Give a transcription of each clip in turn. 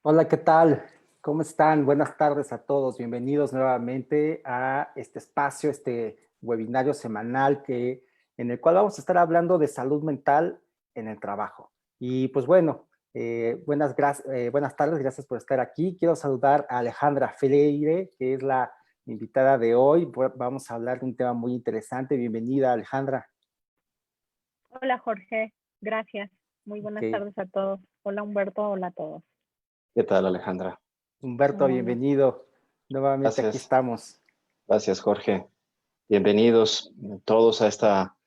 Hola, ¿qué tal? ¿Cómo están? Buenas tardes a todos. Bienvenidos nuevamente a este espacio, este webinario semanal en el cual vamos a estar hablando de salud mental en el trabajo. Y pues bueno, buenas tardes, gracias por estar aquí. Quiero saludar a Alejandra Freire, que es la invitada de hoy. Vamos a hablar de un tema muy interesante. Bienvenida, Alejandra. Hola Jorge, gracias. Muy buenas Ok. tardes a todos. Hola Humberto, hola a todos. ¿Qué tal, Alejandra? Humberto, Muy bien. bienvenido. Nuevamente aquí Gracias, estamos. gracias, Jorge. Bienvenidos todos a esta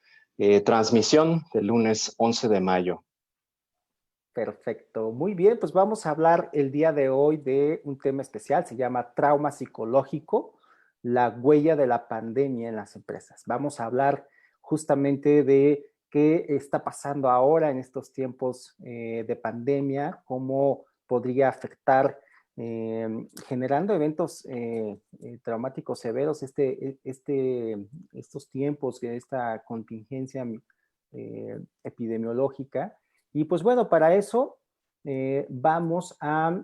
transmisión del lunes 11 de mayo. Perfecto, muy bien, pues vamos a hablar el día de hoy de un tema especial, se llama trauma psicológico, la huella de la pandemia en las empresas. Vamos a hablar justamente de qué está pasando ahora en estos tiempos de pandemia, cómo podría afectar generando eventos traumáticos severos estos tiempos, esta contingencia epidemiológica. Y pues bueno, para eso vamos a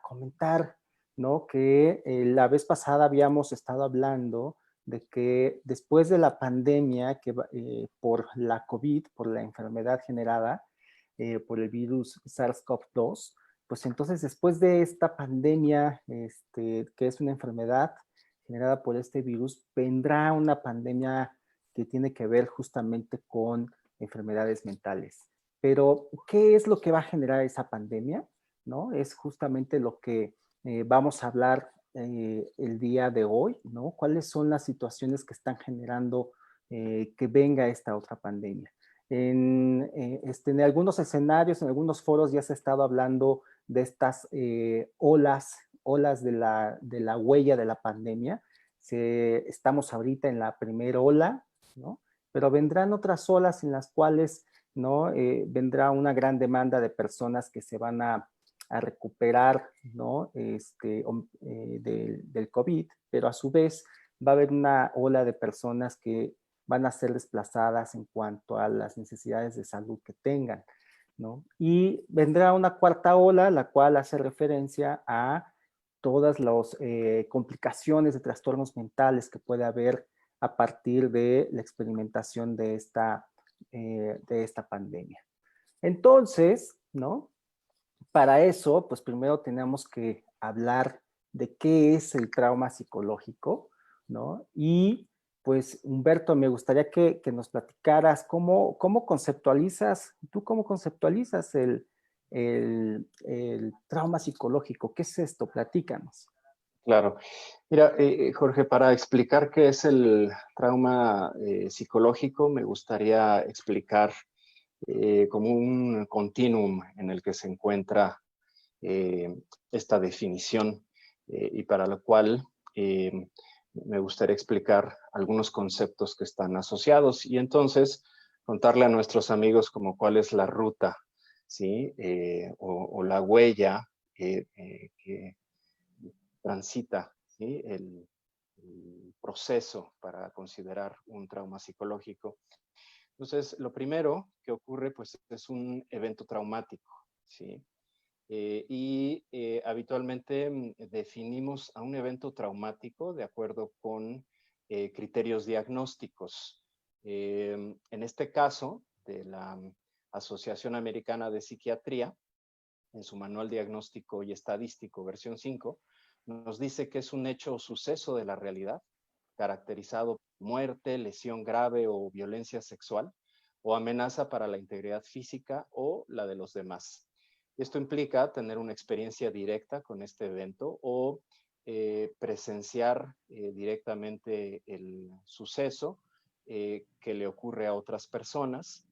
comentar, ¿no? Que la vez pasada habíamos estado hablando de que después de la pandemia, por la COVID, por la enfermedad generada por el virus SARS-CoV-2, pues entonces después de esta pandemia, que es una enfermedad generada por este virus, vendrá una pandemia que tiene que ver justamente con enfermedades mentales. Pero, ¿qué es lo que va a generar esa pandemia? ¿No? Es justamente lo que vamos a hablar el día de hoy, ¿no? ¿Cuáles son las situaciones que están generando que venga esta otra pandemia? En algunos escenarios, en algunos foros ya se ha estado hablando de estas olas de la huella de la pandemia. Estamos ahorita en la primera ola, ¿no? Pero vendrán otras olas en las cuales, ¿no? Vendrá una gran demanda de personas que se van a recuperar, ¿no? Del COVID, pero a su vez va a haber una ola de personas que van a ser desplazadas en cuanto a las necesidades de salud que tengan, ¿no? Y vendrá una cuarta ola, la cual hace referencia a todas las complicaciones de trastornos mentales que puede haber a partir de la experimentación de esta pandemia. Entonces, ¿no? Para eso, pues primero tenemos que hablar de qué es el trauma psicológico, ¿no? Y pues Humberto, me gustaría que nos platicaras cómo conceptualizas, tú cómo conceptualizas el trauma psicológico. ¿Qué es esto? Platícanos. Claro. Mira, Jorge, para explicar qué es el trauma psicológico, me gustaría explicar como un continuum en el que se encuentra eh, esta definición y para lo cual me gustaría explicar algunos conceptos que están asociados y entonces contarle a nuestros amigos como cuál es la ruta, ¿sí? O la huella que transita, ¿sí? El proceso para considerar un trauma psicológico. Entonces, lo primero que ocurre pues es un evento traumático, ¿sí? Habitualmente definimos a un evento traumático de acuerdo con criterios diagnósticos. En este caso, de la Asociación Americana de Psiquiatría, en su Manual Diagnóstico y Estadístico, versión 5, nos dice que es un hecho o suceso de la realidad, caracterizado por muerte, lesión grave o violencia sexual, o amenaza para la integridad física o la de los demás. Esto implica tener una experiencia directa con este evento o presenciar directamente el suceso que le ocurre a otras personas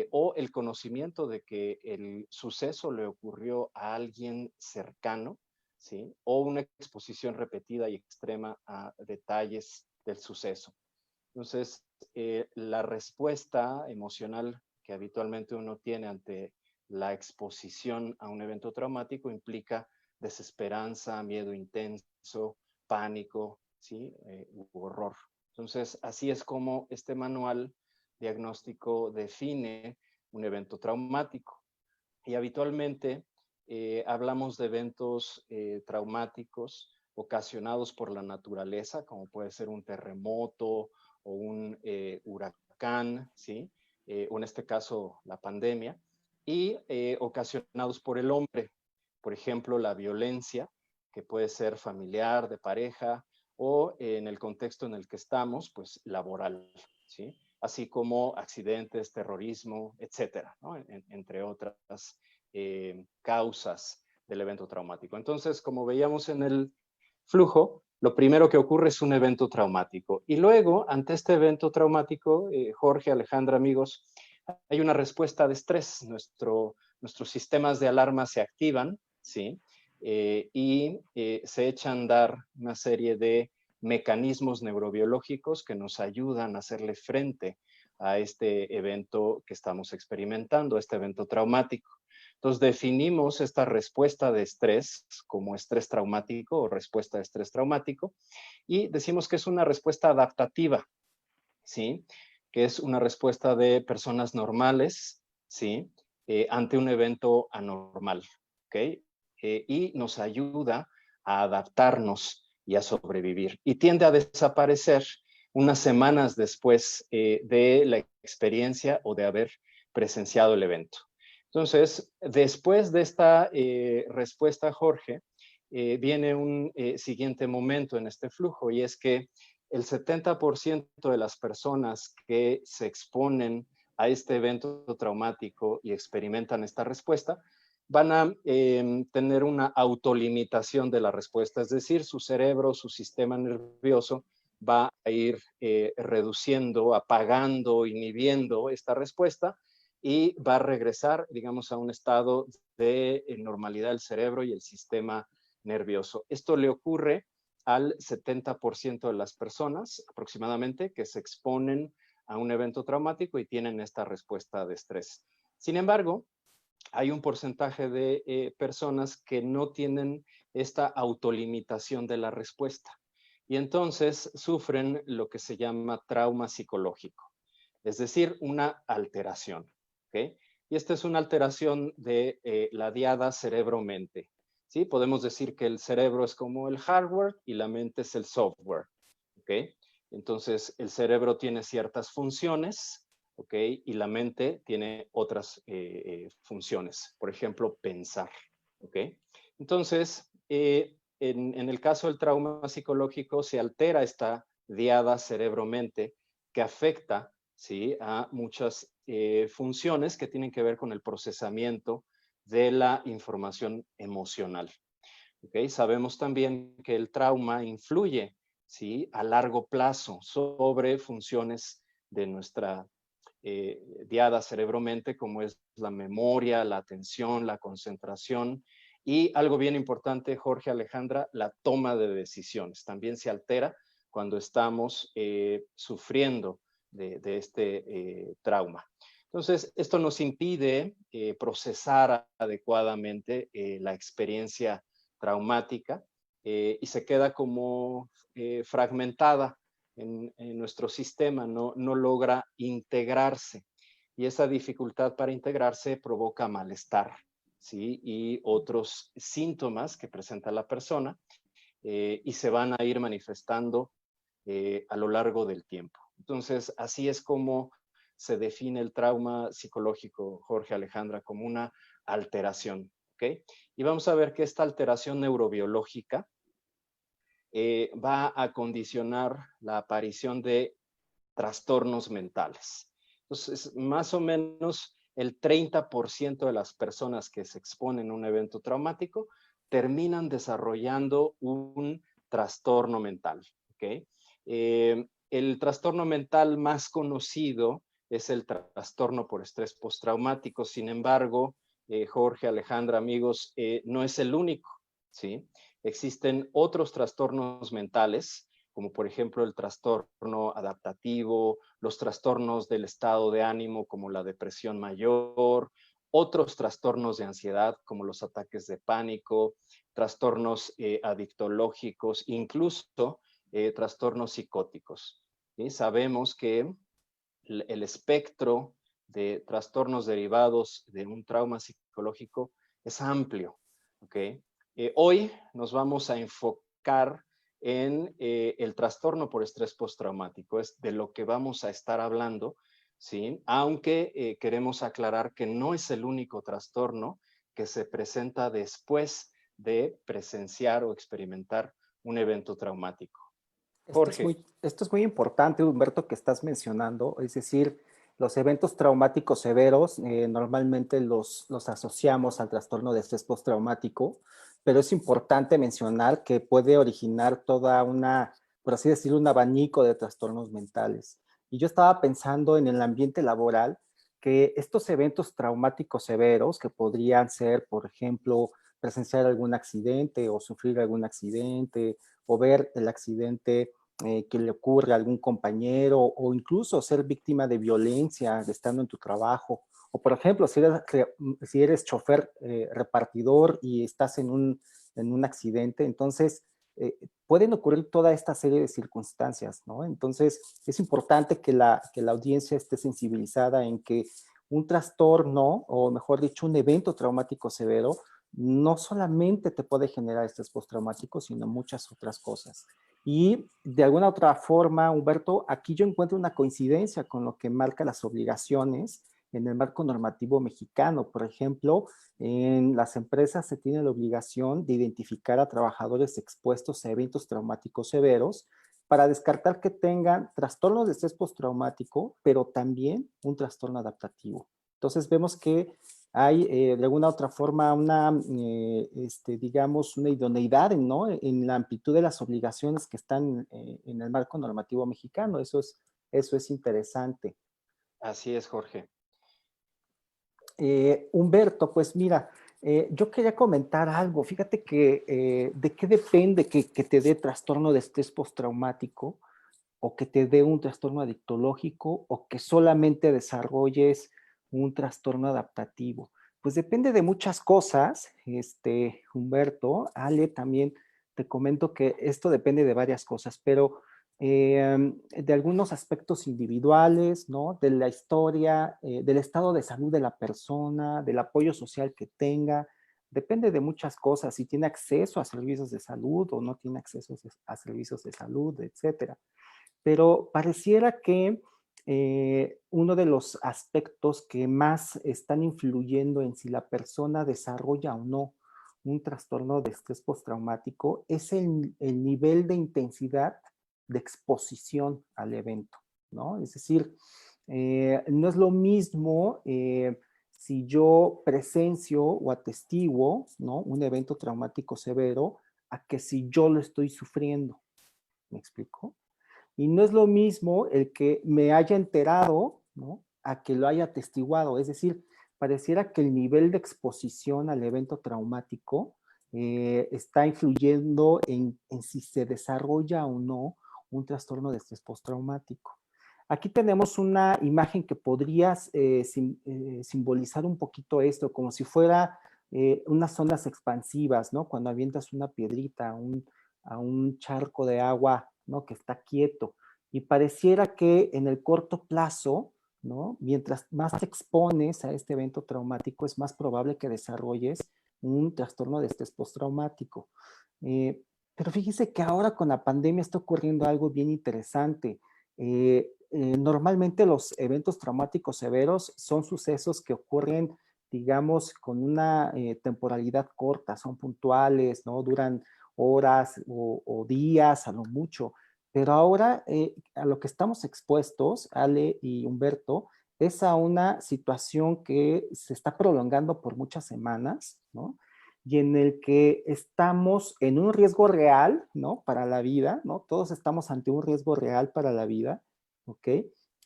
o el conocimiento de que el suceso le ocurrió a alguien cercano, ¿sí? O una exposición repetida y extrema a detalles del suceso. Entonces, la respuesta emocional que habitualmente uno tiene ante la exposición a un evento traumático implica desesperanza, miedo intenso, pánico, ¿sí? U horror. Entonces, así es como este manual diagnóstico define un evento traumático. Y habitualmente hablamos de eventos traumáticos ocasionados por la naturaleza, como puede ser un terremoto o un huracán, ¿sí? O en este caso la pandemia, y ocasionados por el hombre, por ejemplo, la violencia, que puede ser familiar, de pareja, o en el contexto en el que estamos, pues laboral, ¿sí? Así como accidentes, terrorismo, etcétera, ¿no? Entre otras causas del evento traumático. Entonces, como veíamos en el flujo, lo primero que ocurre es un evento traumático. Y luego, ante este evento traumático, Jorge, Alejandra, amigos, hay una respuesta de estrés. Nuestros sistemas de alarma se activan, ¿sí? Y se echan a andar una serie de mecanismos neurobiológicos que nos ayudan a hacerle frente a este evento que estamos experimentando, este evento traumático. Entonces definimos esta respuesta de estrés como estrés traumático o respuesta de estrés traumático y decimos que es una respuesta adaptativa, ¿sí? Que es una respuesta de personas normales, ¿sí? Ante un evento anormal, ¿ok? Y nos ayuda a adaptarnos y a sobrevivir. Y tiende a desaparecer unas semanas después de la experiencia o de haber presenciado el evento. Entonces, después de esta respuesta, Jorge, viene un siguiente momento en este flujo y es que el 70% de las personas que se exponen a este evento traumático y experimentan esta respuesta van a tener una autolimitación de la respuesta, es decir, su cerebro, su sistema nervioso va a ir reduciendo, apagando, inhibiendo esta respuesta y va a regresar, digamos, a un estado de normalidad del cerebro y el sistema nervioso. Esto le ocurre al 70% de las personas aproximadamente que se exponen a un evento traumático y tienen esta respuesta de estrés. Sin embargo, hay un porcentaje de personas que no tienen esta autolimitación de la respuesta y entonces sufren lo que se llama trauma psicológico, es decir, una alteración. ¿Okay? Y esta es una alteración de la diada cerebro-mente. ¿Sí? Podemos decir que el cerebro es como el hardware y la mente es el software. ¿Okay? Entonces, el cerebro tiene ciertas funciones, ¿ok? Y la mente tiene otras funciones, por ejemplo, pensar, ¿ok? Entonces, en el caso del trauma psicológico se altera esta diada cerebro-mente que afecta, ¿sí? A muchas funciones que tienen que ver con el procesamiento de la información emocional. ¿Okay? Sabemos también que el trauma influye, ¿sí? A largo plazo sobre funciones de nuestra diada cerebro-mente, como es la memoria, la atención, la concentración y algo bien importante, Jorge, Alejandra, la toma de decisiones. También se altera cuando estamos sufriendo de este trauma. Entonces, esto nos impide procesar adecuadamente la experiencia traumática y se queda como fragmentada en nuestro sistema, no logra integrarse. Y esa dificultad para integrarse provoca malestar, ¿sí? Y otros síntomas que presenta la persona y se van a ir manifestando a lo largo del tiempo. Entonces, así es como se define el trauma psicológico, Jorge, Alejandra, como una alteración, ¿ok? Y vamos a ver que esta alteración neurobiológica va a condicionar la aparición de trastornos mentales. Entonces, más o menos el 30% de las personas que se exponen a un evento traumático terminan desarrollando un trastorno mental. ¿Okay? El trastorno mental más conocido es el trastorno por estrés postraumático. Sin embargo, Jorge, Alejandra, amigos, no es el único, ¿sí? Existen otros trastornos mentales, como por ejemplo el trastorno adaptativo, los trastornos del estado de ánimo como la depresión mayor, otros trastornos de ansiedad como los ataques de pánico, trastornos adictológicos, incluso trastornos psicóticos. ¿Sí? Sabemos que el espectro de trastornos derivados de un trauma psicológico es amplio, ¿ok? Hoy nos vamos a enfocar en el trastorno por estrés postraumático, es de lo que vamos a estar hablando, ¿sí? Aunque queremos aclarar que no es el único trastorno que se presenta después de presenciar o experimentar un evento traumático. Jorge. Esto es muy importante, Humberto, que estás mencionando, es decir, los eventos traumáticos severos normalmente los asociamos al trastorno de estrés postraumático, pero es importante mencionar que puede originar toda una, por así decirlo, un abanico de trastornos mentales. Y yo estaba pensando en el ambiente laboral, que estos eventos traumáticos severos, que podrían ser, por ejemplo, presenciar algún accidente o sufrir algún accidente, o ver el accidente que le ocurre a algún compañero o incluso ser víctima de violencia estando en tu trabajo. O por ejemplo, si eres chofer repartidor y estás en un accidente, entonces pueden ocurrir toda esta serie de circunstancias, ¿no? Entonces es importante que la audiencia esté sensibilizada en que un trastorno, o mejor dicho, un evento traumático severo, no solamente te puede generar estrés postraumático, sino muchas otras cosas. Y de alguna otra forma, Humberto, aquí yo encuentro una coincidencia con lo que marca las obligaciones en el marco normativo mexicano. Por ejemplo, en las empresas se tiene la obligación de identificar a trabajadores expuestos a eventos traumáticos severos para descartar que tengan trastornos de estrés postraumático, pero también un trastorno adaptativo. Entonces vemos que hay de alguna otra forma una, digamos, una idoneidad, ¿no? En la amplitud de las obligaciones que están en el marco normativo mexicano. Eso es interesante. Así es, Jorge. Humberto, pues mira, yo quería comentar algo. Fíjate que de qué depende que te dé trastorno de estrés postraumático, o que te dé un trastorno adictológico, o que solamente desarrolles un trastorno adaptativo. Pues depende de muchas cosas, Humberto. Ale, también te comento que esto depende de varias cosas, pero de algunos aspectos individuales, ¿no? De la historia, del estado de salud de la persona, del apoyo social que tenga. Depende de muchas cosas, si tiene acceso a servicios de salud o no tiene acceso a servicios de salud, etcétera. Pero pareciera que uno de los aspectos que más están influyendo en si la persona desarrolla o no un trastorno de estrés postraumático es el nivel de intensidad de exposición al evento, ¿no? Es decir, no es lo mismo si yo presencio o atestiguo, ¿no? Un evento traumático severo a que si yo lo estoy sufriendo. ¿Me explico? Y no es lo mismo el que me haya enterado, ¿no? A que lo haya atestiguado. Es decir, pareciera que el nivel de exposición al evento traumático está influyendo en si se desarrolla o no un trastorno de estrés postraumático. Aquí tenemos una imagen que podrías simbolizar un poquito esto, como si fuera unas zonas expansivas, ¿no? Cuando avientas una piedrita a un charco de agua, ¿no? Que está quieto. Y pareciera que en el corto plazo, ¿no? Mientras más te expones a este evento traumático, es más probable que desarrolles un trastorno de estrés postraumático. Pero fíjese que ahora con la pandemia está ocurriendo algo bien interesante. Normalmente los eventos traumáticos severos son sucesos que ocurren, digamos, con una temporalidad corta, son puntuales, ¿no? Duran horas o días a lo mucho. Pero ahora a lo que estamos expuestos, Ale y Humberto, es a una situación que se está prolongando por muchas semanas, ¿no? Y en el que estamos en un riesgo real, ¿no? Para la vida, ¿no? Todos estamos ante un riesgo real para la vida, ¿ok?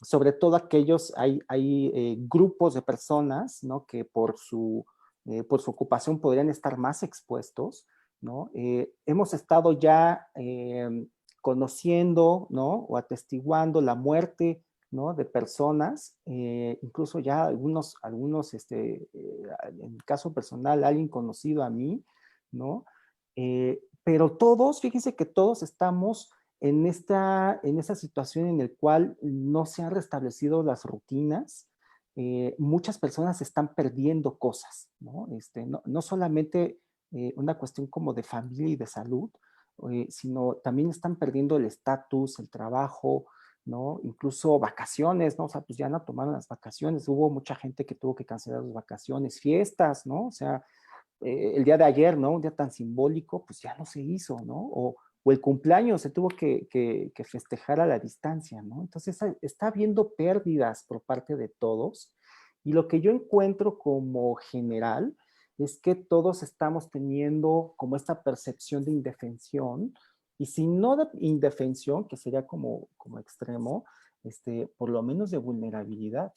Sobre todo aquellos, hay grupos de personas, ¿no? Que por su ocupación podrían estar más expuestos, ¿no? Hemos estado ya conociendo, ¿no? O atestiguando la muerte, ¿no? De personas, incluso ya algunos en el caso personal, alguien conocido a mí, ¿no? Pero todos, fíjense que todos estamos en esta situación en la cual no se han restablecido las rutinas, muchas personas están perdiendo cosas, ¿no? No solamente una cuestión como de familia y de salud, sino también están perdiendo el estatus, el trabajo, ¿no? Incluso vacaciones, ¿no? O sea, pues ya no tomaron las vacaciones, hubo mucha gente que tuvo que cancelar sus vacaciones, fiestas, ¿no? O sea, el día de ayer, ¿no? Un día tan simbólico, pues ya no se hizo, ¿no? O el cumpleaños se tuvo que festejar a la distancia, ¿no? Entonces está habiendo pérdidas por parte de todos y lo que yo encuentro como general es que todos estamos teniendo como esta percepción de indefensión y si no de indefensión, que sería como extremo, por lo menos de vulnerabilidad.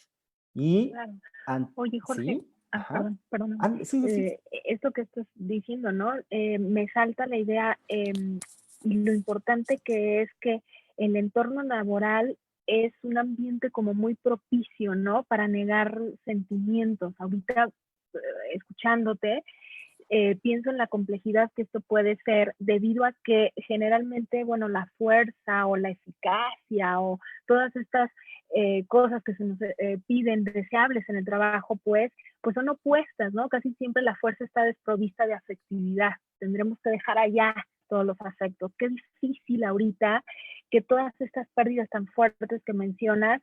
Y, Claro. an, Oye, Jorge, ¿sí? Ajá. perdóname. Sí, sí, sí. Esto que estás diciendo, ¿no? Me salta la idea y lo importante que es que el entorno laboral es un ambiente como muy propicio, ¿no? Para negar sentimientos. Ahorita, escuchándote, pienso en la complejidad que esto puede ser debido a que generalmente, bueno, la fuerza o la eficacia o todas estas cosas que se nos piden deseables en el trabajo, pues son opuestas, ¿no? Casi siempre la fuerza está desprovista de afectividad. Tendremos que dejar allá todos los afectos. Qué difícil ahorita que todas estas pérdidas tan fuertes que mencionas,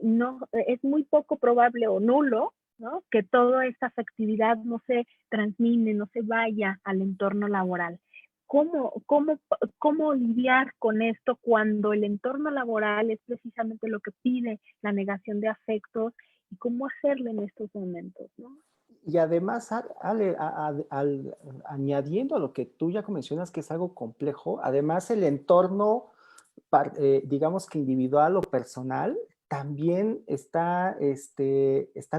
no, es muy poco probable o nulo, ¿no? Que toda esta afectividad no se transmite, no se vaya al entorno laboral. ¿Cómo lidiar con esto cuando el entorno laboral es precisamente lo que pide la negación de afectos y cómo hacerlo en estos momentos, ¿no? Y además, Ale, añadiendo a lo que tú ya mencionas, que es algo complejo, además el entorno, digamos que individual o personal, también está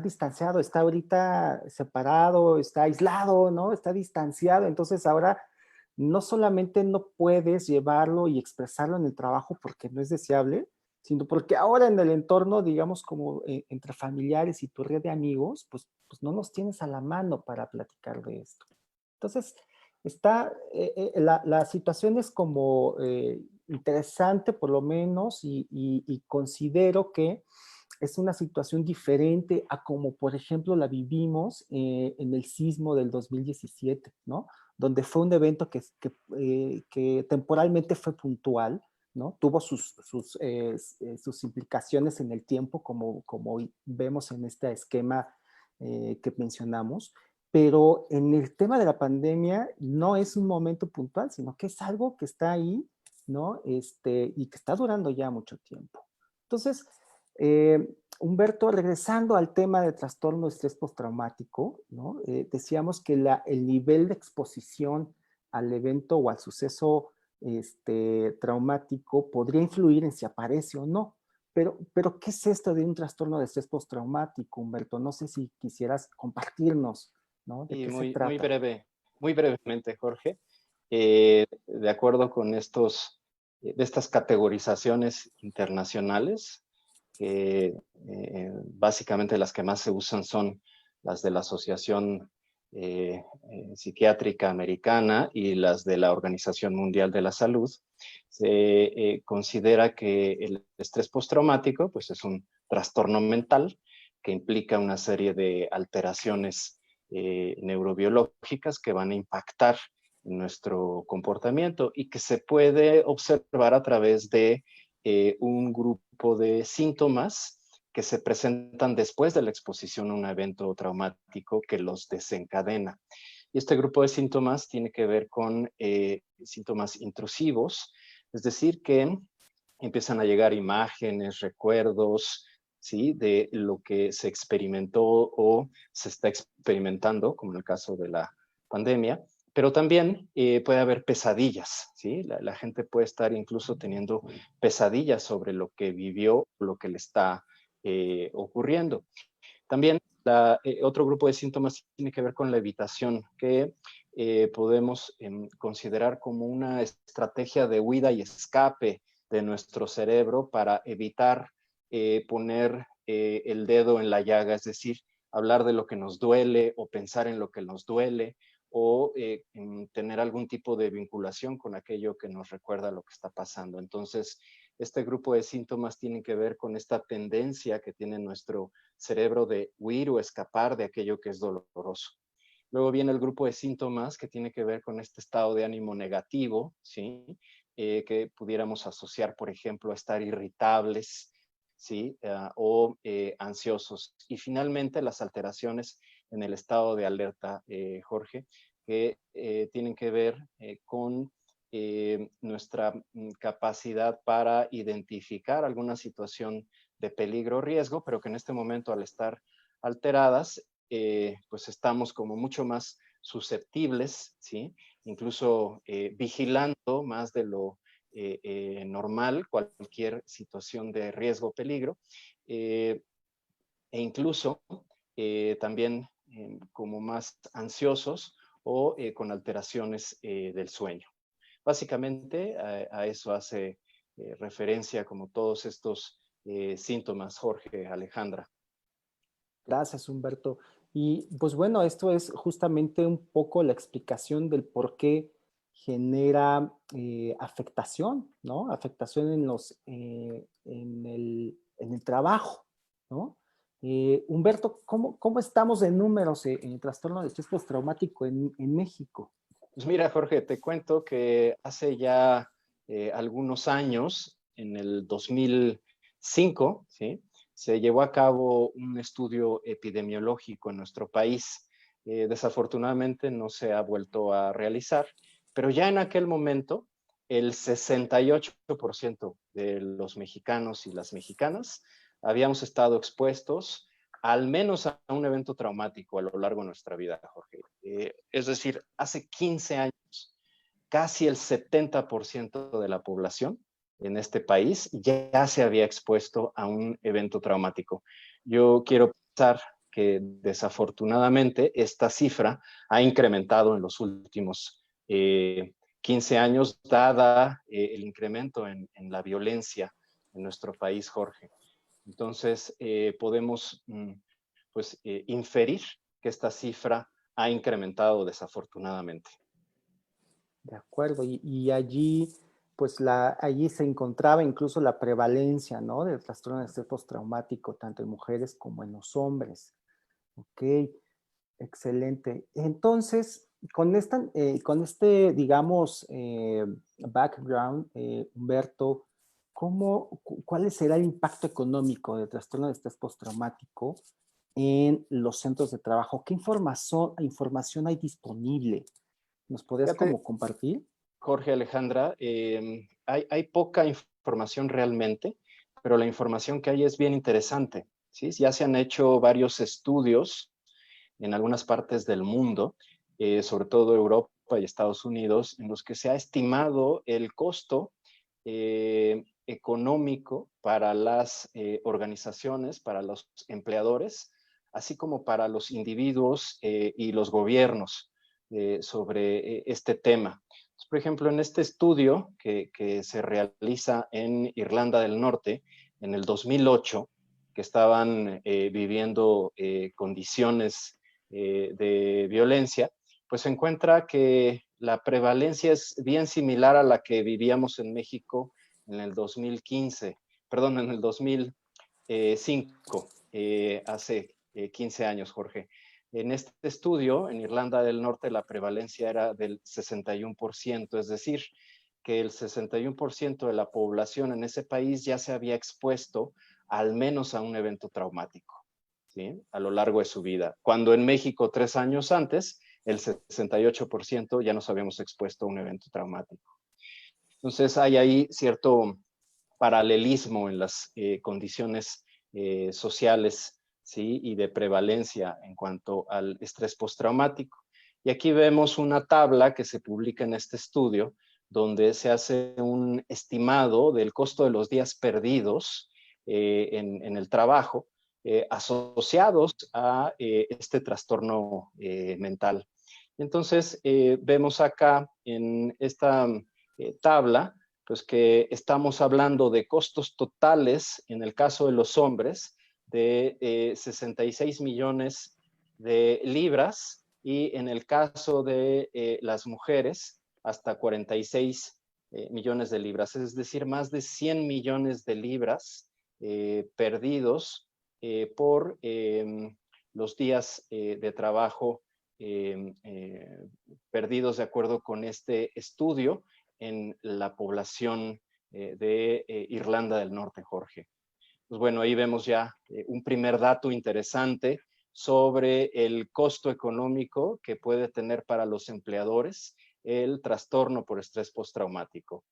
distanciado, está ahorita separado, está aislado, ¿no? Está distanciado. Entonces ahora no solamente no puedes llevarlo y expresarlo en el trabajo porque no es deseable, sino porque ahora en el entorno, digamos, como entre familiares y tu red de amigos, pues no nos tienes a la mano para platicar de esto. Entonces, la situación es como interesante por lo menos y considero que es una situación diferente a como, por ejemplo, la vivimos en el sismo del 2017, ¿no? Donde fue un evento que temporalmente fue puntual, ¿no? Tuvo sus implicaciones en el tiempo, como vemos en este esquema que mencionamos, pero en el tema de la pandemia no es un momento puntual, sino que es algo que está ahí, ¿no? Y que está durando ya mucho tiempo. Entonces, Humberto, regresando al tema de trastorno de estrés postraumático, ¿no? Decíamos que el nivel de exposición al evento o al suceso traumático podría influir en si aparece o no. Pero, ¿qué es esto de un trastorno de estrés postraumático, Humberto? No sé si quisieras compartirnos, ¿no? ¿De Y qué se muy trata? breve, muy brevemente, Jorge. De acuerdo con de estas categorizaciones internacionales, que básicamente las que más se usan son las de la Asociación Psiquiátrica Americana y las de la Organización Mundial de la Salud, se considera que el estrés postraumático pues, es un trastorno mental que implica una serie de alteraciones neurobiológicas que van a impactar en nuestro comportamiento y que se puede observar a través de un grupo de síntomas que se presentan después de la exposición a un evento traumático que los desencadena. Y este grupo de síntomas tiene que ver con síntomas intrusivos, es decir, que empiezan a llegar imágenes, recuerdos, ¿sí? De lo que se experimentó o se está experimentando, como en el caso de la pandemia, pero también puede haber pesadillas, ¿sí? La gente puede estar incluso teniendo pesadillas sobre lo que vivió, lo que le está ocurriendo. También otro grupo de síntomas tiene que ver con la evitación, que podemos considerar como una estrategia de huida y escape de nuestro cerebro para evitar poner el dedo en la llaga, es decir, hablar de lo que nos duele o pensar en lo que nos duele o tener algún tipo de vinculación con aquello que nos recuerda lo que está pasando. Entonces, Este grupo de síntomas tienen que ver con esta tendencia que tiene nuestro cerebro de huir o escapar de aquello que es doloroso. Luego viene el grupo de síntomas que tiene que ver con este estado de ánimo negativo, ¿sí? Que pudiéramos asociar, por ejemplo, a estar irritables, ¿sí? O ansiosos. Y finalmente las alteraciones en el estado de alerta, Jorge, que tienen que ver con nuestra capacidad para identificar alguna situación de peligro o riesgo, pero que en este momento, al estar alteradas, pues estamos como mucho más susceptibles, ¿sí? Incluso vigilando más de lo normal cualquier situación de riesgo o peligro, e incluso también como más ansiosos o con alteraciones del sueño. Básicamente a eso hace referencia como todos estos síntomas, Jorge, Alejandra. Gracias, Humberto. Y pues bueno, esto es justamente un poco la explicación del por qué genera afectación, ¿no? Afectación en el trabajo, ¿no? Humberto, ¿cómo estamos de números en el trastorno de estrés postraumático en México? Pues mira, Jorge, te cuento que hace ya algunos años, en el 2005, ¿sí? Se llevó a cabo un estudio epidemiológico en nuestro país. Desafortunadamente no se ha vuelto a realizar, pero ya en aquel momento el 68% de los mexicanos y las mexicanas habíamos estado expuestos al menos a un evento traumático a lo largo de nuestra vida, Jorge. Es decir, hace 15 años, casi el 70% de la población en este país ya se había expuesto a un evento traumático. Yo quiero pensar que desafortunadamente esta cifra ha incrementado en los últimos 15 años, dada el incremento en la violencia en nuestro país, Jorge. Entonces, podemos pues, inferir que esta cifra ha incrementado desafortunadamente. De acuerdo, y allí, pues allí se encontraba incluso la prevalencia, ¿no? Del trastorno de estrés postraumático, tanto en mujeres como en los hombres. Ok, excelente. Entonces, con este, digamos, background, Humberto, ¿cuál será el impacto económico del trastorno de estrés postraumático en los centros de trabajo? ¿Qué información hay disponible? ¿Nos podrías Fíjate, como compartir? Jorge, Alejandra, hay poca información realmente, pero la información que hay es bien interesante, ¿sí? Ya se han hecho varios estudios en algunas partes del mundo, sobre todo Europa y Estados Unidos, en los que se ha estimado el costo económico para las organizaciones, para los empleadores, así como para los individuos y los gobiernos sobre este tema. Entonces, por ejemplo, en este estudio que se realiza en Irlanda del Norte en el 2008, que estaban viviendo condiciones de violencia, pues se encuentra que la prevalencia es bien similar a la que vivíamos en México en el 2015, perdón, en el 2005, hace 15 años, Jorge. En este estudio, en Irlanda del Norte, la prevalencia era del 61%, es decir, que el 61% de la población en ese país ya se había expuesto al menos a un evento traumático, ¿sí? A lo largo de su vida. Cuando en México, 3 años antes, el 68% ya nos habíamos expuesto a un evento traumático. Entonces hay ahí cierto paralelismo en las condiciones sociales, ¿sí? Y de prevalencia en cuanto al estrés postraumático. Y aquí vemos una tabla que se publica en este estudio, donde se hace un estimado del costo de los días perdidos en el trabajo asociados a este trastorno mental. Entonces, vemos acá en esta tabla, pues que estamos hablando de costos totales, en el caso de los hombres, de 66 millones de libras y en el caso de las mujeres, hasta 46 millones de libras, es decir, más de 100 millones de libras perdidos por los días de trabajo perdidos de acuerdo con este estudio en la población de Irlanda del Norte, Jorge. Pues bueno, ahí vemos ya un primer dato interesante sobre el costo económico que puede tener para los empleadores el trastorno por estrés postraumático.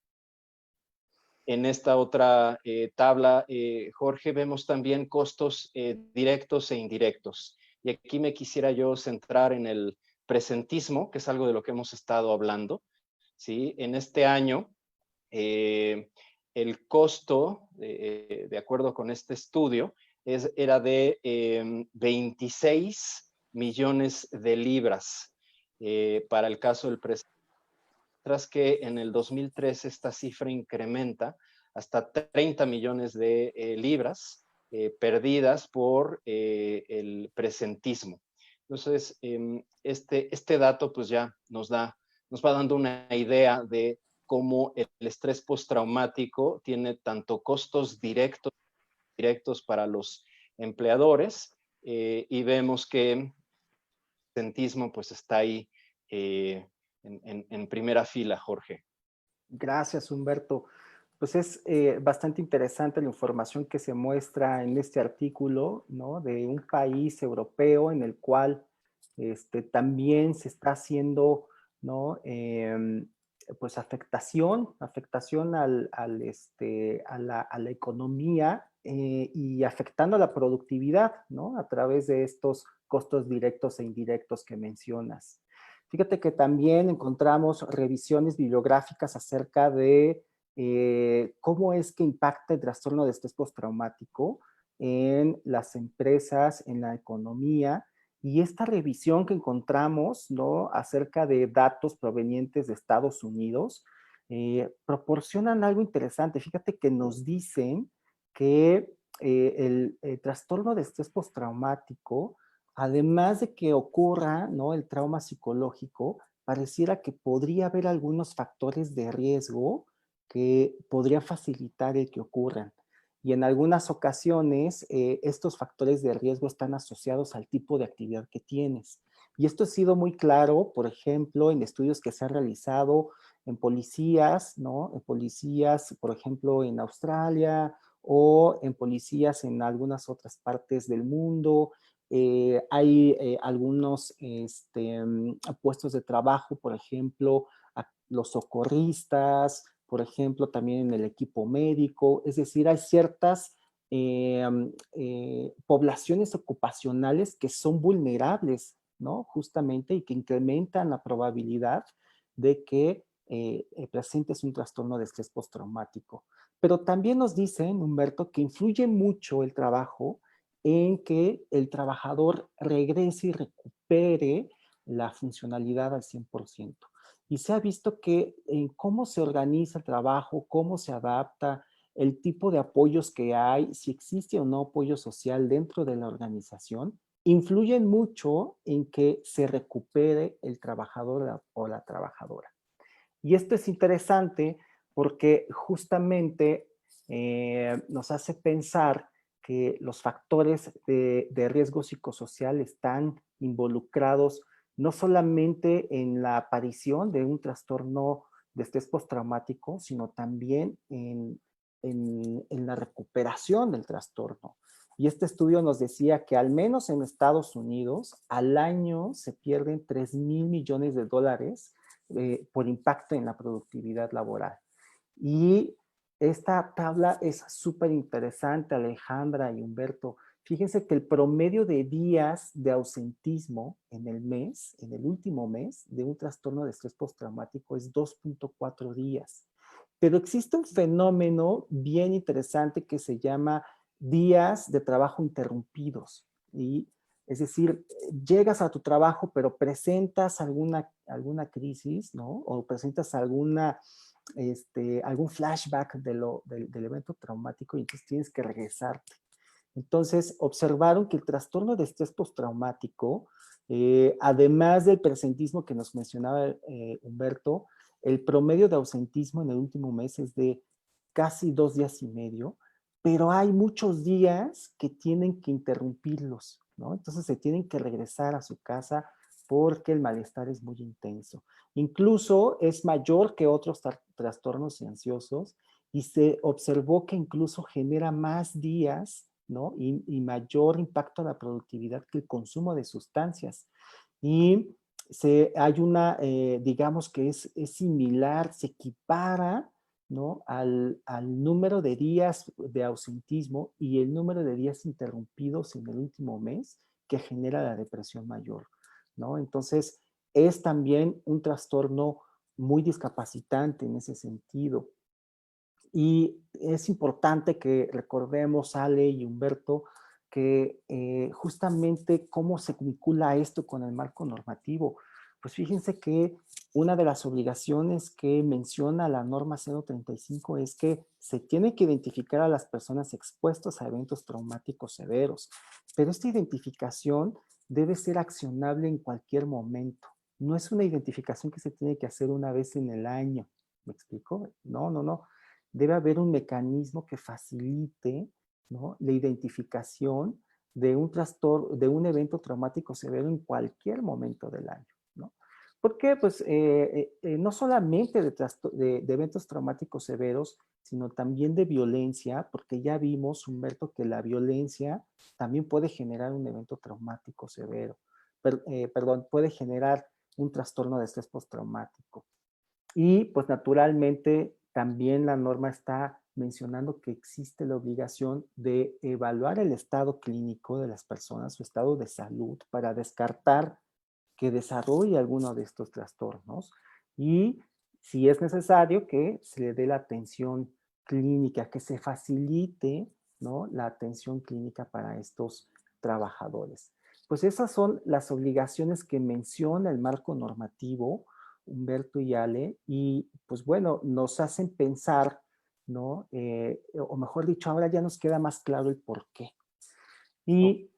En esta otra tabla, Jorge, vemos también costos directos e indirectos. Y aquí me quisiera yo centrar en el presentismo, que es algo de lo que hemos estado hablando. ¿Sí? En este año, el costo, de acuerdo con este estudio, era de 26 millones de libras para el caso del presentismo, tras que en el 2003 esta cifra incrementa hasta 30 millones de libras perdidas por el presentismo. Entonces, este dato pues ya nos va dando una idea de cómo el estrés postraumático tiene tanto costos directos para los empleadores y vemos que el presentismo pues está ahí en primera fila, Jorge. Gracias, Humberto. Pues es bastante interesante la información que se muestra en este artículo, ¿no? De un país europeo en el cual también se está haciendo, ¿no? Pues afectación a la economía y afectando a la productividad, ¿no? A través de estos costos directos e indirectos que mencionas. Fíjate que también encontramos revisiones bibliográficas acerca de cómo es que impacta el trastorno de estrés postraumático en las empresas, en la economía, y esta revisión que encontramos, ¿no? Acerca de datos provenientes de Estados Unidos, proporcionan algo interesante. Fíjate que nos dicen que el trastorno de estrés postraumático, además de que ocurra, ¿no? El trauma psicológico, pareciera que podría haber algunos factores de riesgo que podría facilitar el que ocurran. Y en algunas ocasiones estos factores de riesgo están asociados al tipo de actividad que tienes. Y esto ha sido muy claro, por ejemplo, en estudios que se han realizado en policías, ¿no? En policías, por ejemplo, en Australia o en policías en algunas otras partes del mundo. Hay algunos puestos de trabajo, por ejemplo, los socorristas, por ejemplo, también en el equipo médico. Es decir, hay ciertas poblaciones ocupacionales que son vulnerables, ¿no? Justamente, y que incrementan la probabilidad de que presentes un trastorno de estrés postraumático. Pero también nos dicen, Humberto, que influye mucho el trabajo en que el trabajador regrese y recupere la funcionalidad al 100%. Y se ha visto que en cómo se organiza el trabajo, cómo se adapta, el tipo de apoyos que hay, si existe o no apoyo social dentro de la organización, influyen mucho en que se recupere el trabajador o la trabajadora. Y esto es interesante porque justamente nos hace pensar que los factores de riesgo psicosocial están involucrados no solamente en la aparición de un trastorno de estrés postraumático, sino también en la recuperación del trastorno. Y este estudio nos decía que al menos en Estados Unidos, al año se pierden 3,000 millones de dólares por impacto en la productividad laboral. Y esta tabla es súper interesante, Alejandra y Humberto. Fíjense que el promedio de días de ausentismo en el mes, en el último mes, de un trastorno de estrés postraumático es 2,4 días. Pero existe un fenómeno bien interesante que se llama días de trabajo interrumpidos. Y, es decir, llegas a tu trabajo, pero presentas alguna crisis, ¿no? O presentas algún flashback del evento traumático y entonces tienes que regresarte. Entonces, observaron que el trastorno de estrés postraumático, además del presentismo que nos mencionaba Humberto, el promedio de ausentismo en el último mes es de casi 2 días y medio, pero hay muchos días que tienen que interrumpirlos, ¿no? Entonces se tienen que regresar a su casa porque el malestar es muy intenso. Incluso es mayor que otros trastornos ansiosos y se observó que incluso genera más días, ¿no? Y mayor impacto a la productividad que el consumo de sustancias. Y hay una, digamos que es similar, se equipara, ¿no? Al número de días de ausentismo y el número de días interrumpidos en el último mes que genera la depresión mayor, ¿no? Entonces, es también un trastorno muy discapacitante en ese sentido. Y es importante que recordemos, Ale y Humberto, que justamente cómo se vincula esto con el marco normativo. Pues fíjense que una de las obligaciones que menciona la norma 035 es que se tiene que identificar a las personas expuestas a eventos traumáticos severos, pero esta identificación debe ser accionable en cualquier momento. No es una identificación que se tiene que hacer una vez en el año. ¿Me explico? No, no, no. Debe haber un mecanismo que facilite, ¿no?, la identificación de un trastorno, de un evento traumático severo en cualquier momento del año, ¿no? Porque, pues, no solamente de eventos traumáticos severos, sino también de violencia, porque ya vimos, Humberto, que la violencia también puede generar un evento traumático severo. Perdón, puede generar un trastorno de estrés postraumático. Y pues naturalmente también la norma está mencionando que existe la obligación de evaluar el estado clínico de las personas, su estado de salud, para descartar que desarrolle alguno de estos trastornos y si es necesario que se le dé la atención clínica, que se facilite, ¿no?, la atención clínica para estos trabajadores. Pues esas son las obligaciones que menciona el marco normativo, Humberto y Ale, y pues bueno, nos hacen pensar, ¿no? O mejor dicho, ahora ya nos queda más claro el por qué. Y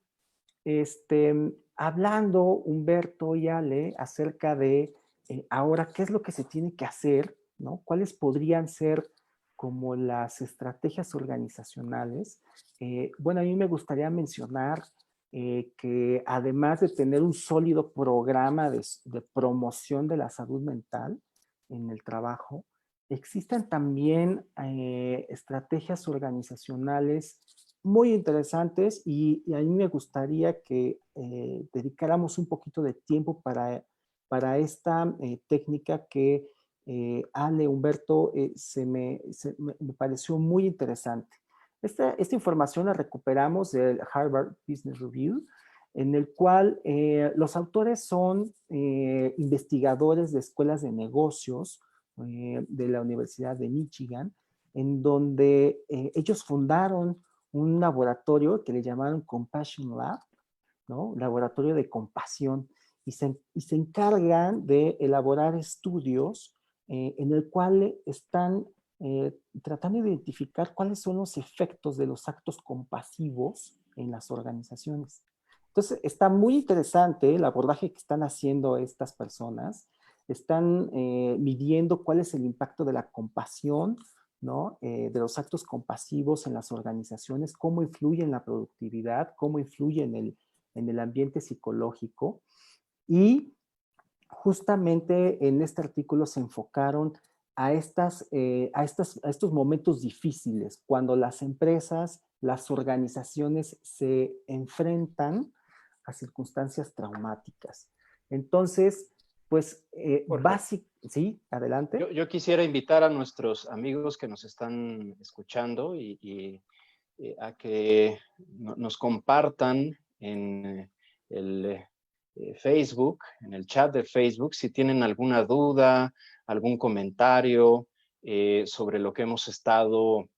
hablando, Humberto y Ale, acerca de ahora qué es lo que se tiene que hacer, ¿no? ¿Cuáles podrían ser como las estrategias organizacionales? Bueno, a mí me gustaría mencionar que además de tener un sólido programa de promoción de la salud mental en el trabajo, existen también estrategias organizacionales muy interesantes y a mí me gustaría que dedicáramos un poquito de tiempo para esta técnica que Ale, Humberto, me pareció muy interesante. Esta información la recuperamos del Harvard Business Review, en el cual los autores son investigadores de escuelas de negocios de la Universidad de Michigan, en donde ellos fundaron un laboratorio que le llamaron Compassion Lab, ¿no? Laboratorio de compasión, y se encargan de elaborar estudios en el cual están tratando de identificar cuáles son los efectos de los actos compasivos en las organizaciones. Entonces, está muy interesante el abordaje que están haciendo estas personas. Están midiendo cuál es el impacto de la compasión, ¿no? De los actos compasivos en las organizaciones, cómo influye en la productividad, cómo influye en el ambiente psicológico. Y justamente en este artículo se enfocaron a estos momentos difíciles, cuando las empresas, las organizaciones se enfrentan a circunstancias traumáticas. Entonces, pues, sí, adelante. Yo quisiera invitar a nuestros amigos que nos están escuchando y a que nos compartan en el Facebook, en el chat de Facebook, si tienen alguna duda, algún comentario sobre lo que hemos estado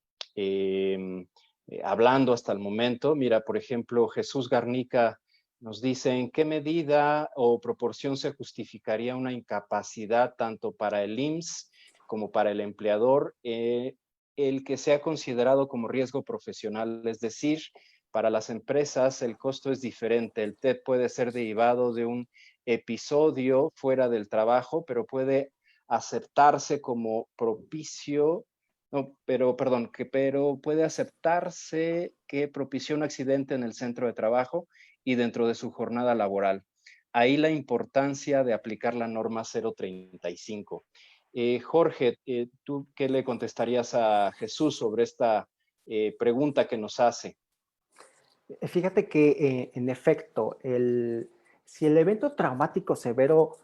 hablando hasta el momento. Mira, por ejemplo, Jesús Garnica nos dice: ¿en qué medida o proporción se justificaría una incapacidad tanto para el IMSS como para el empleador el que sea considerado como riesgo profesional? Es decir, para las empresas el costo es diferente. El TED puede ser derivado de un episodio fuera del trabajo, pero puede aceptarse como propicio, no, pero puede aceptarse que propició un accidente en el centro de trabajo y dentro de su jornada laboral. Ahí la importancia de aplicar la norma 035. Jorge, ¿tú qué le contestarías a Jesús sobre esta pregunta que nos hace? Fíjate que, en efecto, si el evento traumático severo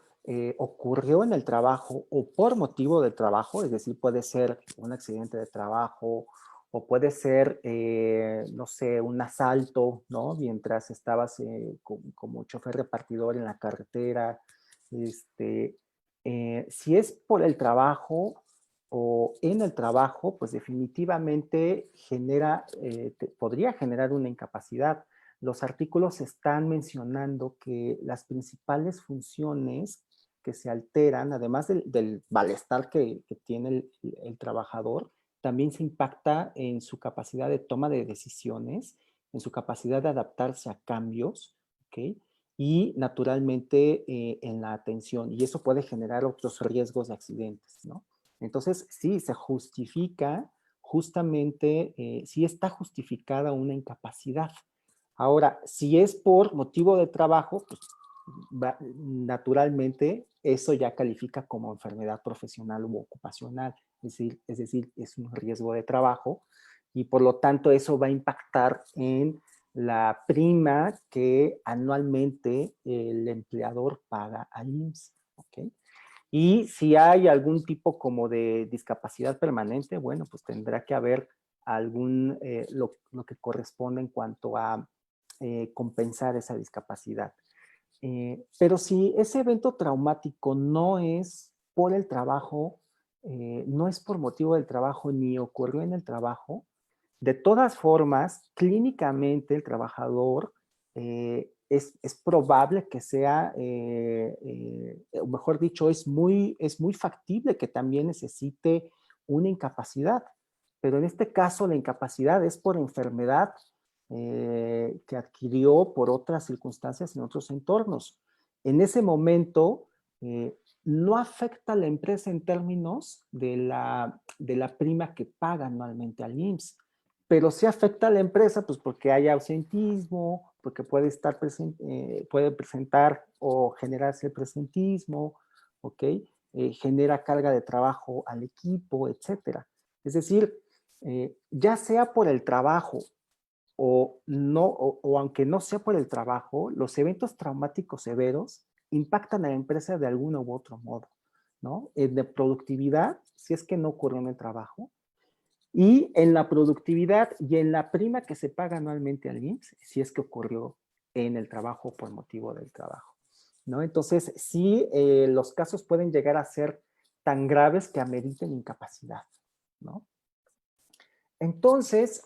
ocurrió en el trabajo o por motivo del trabajo, es decir, puede ser un accidente de trabajo o puede ser, no sé, un asalto, ¿no? Mientras estabas como chofer repartidor en la carretera. Este, si es por el trabajo o en el trabajo, pues definitivamente podría generar una incapacidad. Los artículos están mencionando que las principales funciones que se alteran, además del malestar que tiene el trabajador, también se impacta en su capacidad de toma de decisiones, en su capacidad de adaptarse a cambios, ¿ok? Y naturalmente en la atención. Y eso puede generar otros riesgos de accidentes, ¿no? Entonces, sí, se justifica justamente, sí está justificada una incapacidad. Ahora, si es por motivo de trabajo, pues naturalmente eso ya califica como enfermedad profesional u ocupacional, es decir, es un riesgo de trabajo y por lo tanto eso va a impactar en la prima que anualmente el empleador paga al IMSS, ¿ok? Y si hay algún tipo como de discapacidad permanente, bueno, pues tendrá que haber lo que corresponde en cuanto a compensar esa discapacidad. Pero si ese evento traumático no es por el trabajo, no es por motivo del trabajo ni ocurrió en el trabajo, de todas formas, clínicamente el trabajador es probable que sea, o mejor dicho, es muy factible que también necesite una incapacidad. Pero en este caso la incapacidad es por enfermedad que adquirió por otras circunstancias en otros entornos. En ese momento no afecta a la empresa en términos de la prima que paga anualmente al IMSS, pero sí afecta a la empresa, pues porque hay ausentismo, porque puede presentar o generarse el presentismo, ¿ok? Genera carga de trabajo al equipo, etcétera. Es decir, ya sea por el trabajo o no, o aunque no sea por el trabajo, los eventos traumáticos severos impactan a la empresa de alguno u otro modo, ¿no? De productividad, si es que no ocurrió en el trabajo, y en la productividad y en la prima que se paga anualmente al IMSS, si es que ocurrió en el trabajo por motivo del trabajo, ¿no? Entonces, sí, los casos pueden llegar a ser tan graves que ameriten incapacidad, ¿no? Entonces,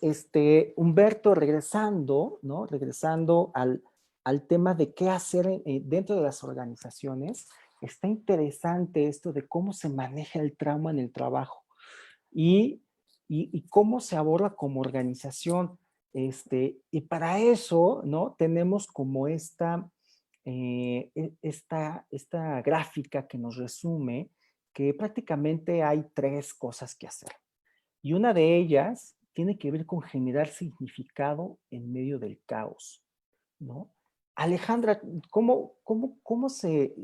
Humberto, regresando, ¿no? Regresando al tema de qué hacer dentro de las organizaciones, está interesante esto de cómo se maneja el trauma en el trabajo y, y cómo se aborda como organización. Y para eso, ¿no? Tenemos como esta gráfica que nos resume que prácticamente hay 3 cosas que hacer. Y una de ellas tiene que ver con generar significado en medio del caos, ¿no? Alejandra, ¿cómo se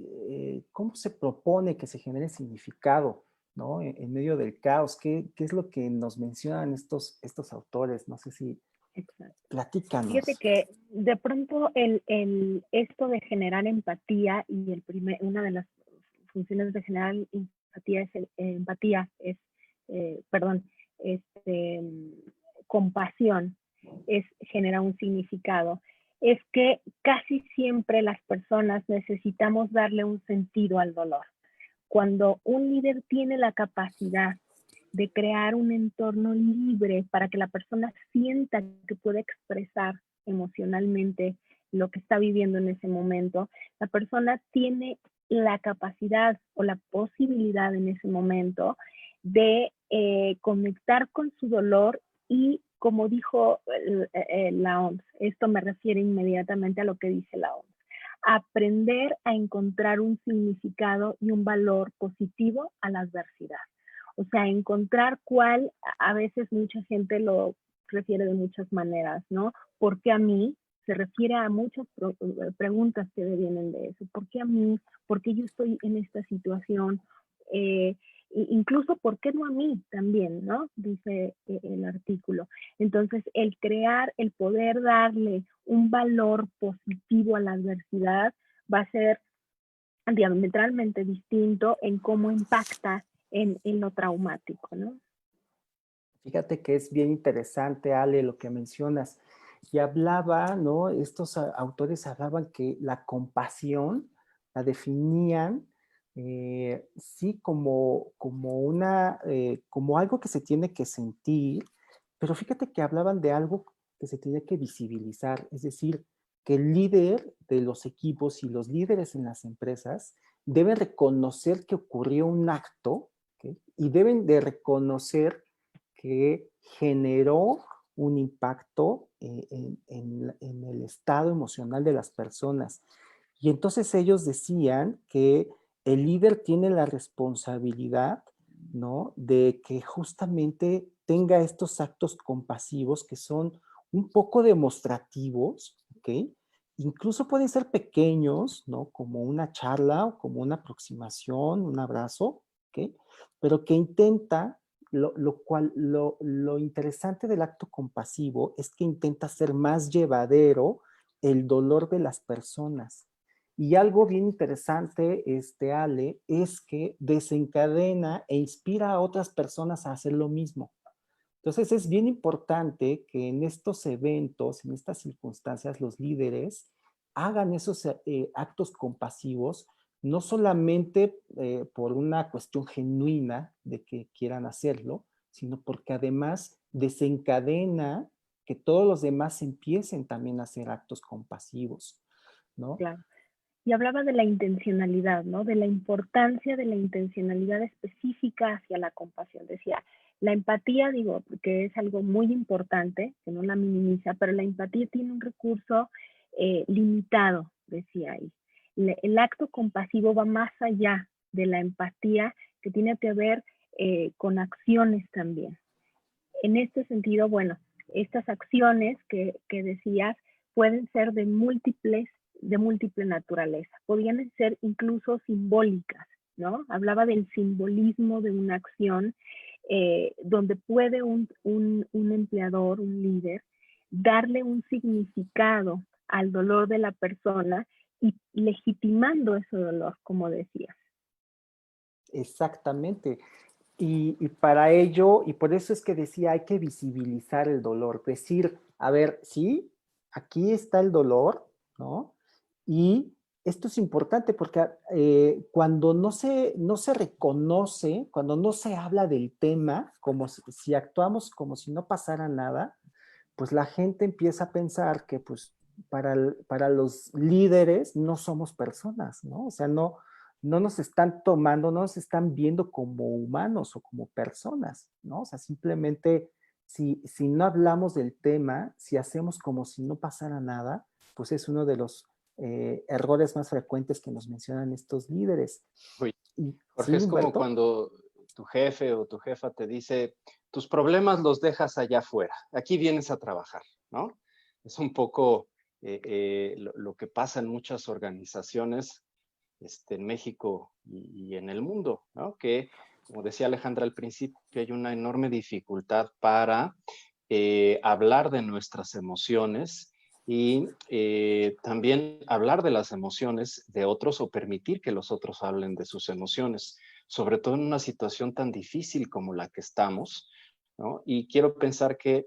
propone que se genere significado, ¿no? En medio del caos? ¿Qué es lo que nos mencionan estos autores? No sé si Exacto. Fíjate platícanos. que de pronto esto de generar empatía y una de las funciones de generar empatía es, perdón, este, compasión, es generar un significado. Es que casi siempre las personas necesitamos darle un sentido al dolor. Cuando un líder tiene la capacidad de crear un entorno libre para que la persona sienta que puede expresar emocionalmente lo que está viviendo en ese momento, la persona tiene la capacidad o la posibilidad en ese momento de conectar con su dolor y, como dijo la OMS, esto me refiere inmediatamente a lo que dice la OMS, aprender a encontrar un significado y un valor positivo a la adversidad. O sea, encontrar cuál, a veces mucha gente lo refiere de muchas maneras, ¿no? ¿Por qué a mí? Se refiere a muchas preguntas que vienen de eso. ¿Por qué a mí? ¿Por qué yo estoy en esta situación? Incluso, ¿por qué no a mí también, no? Dice el artículo. Entonces, el crear, el poder darle un valor positivo a la adversidad va a ser diametralmente distinto en cómo impacta en lo traumático, ¿no? Fíjate que es bien interesante, Ale, lo que mencionas. Y hablaba, ¿no? Estos autores hablaban que la compasión la definían, sí, como algo que se tiene que sentir, pero fíjate que hablaban de algo que se tiene que visibilizar, es decir, que el líder de los equipos y los líderes en las empresas deben reconocer que ocurrió un acto, ¿okay? Y deben de reconocer que generó un impacto en el estado emocional de las personas. Y entonces ellos decían que el líder tiene la responsabilidad, ¿no? De que justamente tenga estos actos compasivos que son un poco demostrativos, ¿ok? Incluso pueden ser pequeños, ¿no? Como una charla o como una aproximación, un abrazo, ¿ok? Pero que intenta lo interesante del acto compasivo es que intenta ser más llevadero el dolor de las personas. Y algo bien interesante, Ale, es que desencadena e inspira a otras personas a hacer lo mismo. Entonces es bien importante que en estos eventos, en estas circunstancias, los líderes hagan esos actos compasivos, no solamente por una cuestión genuina de que quieran hacerlo, sino porque además desencadena que todos los demás empiecen también a hacer actos compasivos, ¿no? Claro. Y hablaba de la intencionalidad, ¿no? De la importancia de la intencionalidad específica hacia la compasión. Decía, la empatía, digo, que es algo muy importante, que no la minimiza, pero la empatía tiene un recurso limitado, decía ahí. El acto compasivo va más allá de la empatía, que tiene que ver con acciones también. En este sentido, bueno, estas acciones que decías pueden ser de múltiple naturaleza, podrían ser incluso simbólicas, ¿no? Hablaba del simbolismo de una acción donde puede un empleador, un líder, darle un significado al dolor de la persona y legitimando ese dolor, como decías. Exactamente. Y para ello, y por eso es que decía, hay que visibilizar el dolor, decir, a ver, sí, aquí está el dolor, ¿no? Y esto es importante porque cuando no se reconoce, cuando no se habla del tema, como si actuamos como si no pasara nada, pues la gente empieza a pensar que pues para los líderes no somos personas, ¿no? O sea, no nos están tomando, no nos están viendo como humanos o como personas, ¿no? O sea, simplemente si no hablamos del tema, si hacemos como si no pasara nada, pues es uno de los errores más frecuentes que nos mencionan estos líderes. Oye, Y, Jorge, ¿sí, es como Humberto? cuando tu jefe o tu jefa te dice, tus problemas los dejas allá afuera, aquí vienes a trabajar, ¿no? Es un poco lo que pasa en muchas organizaciones en México y en el mundo, ¿no? Que, como decía Alejandra al principio, hay una enorme dificultad para hablar de nuestras emociones y también hablar de las emociones de otros o permitir que los otros hablen de sus emociones, sobre todo en una situación tan difícil como la que estamos, ¿no? Y quiero pensar que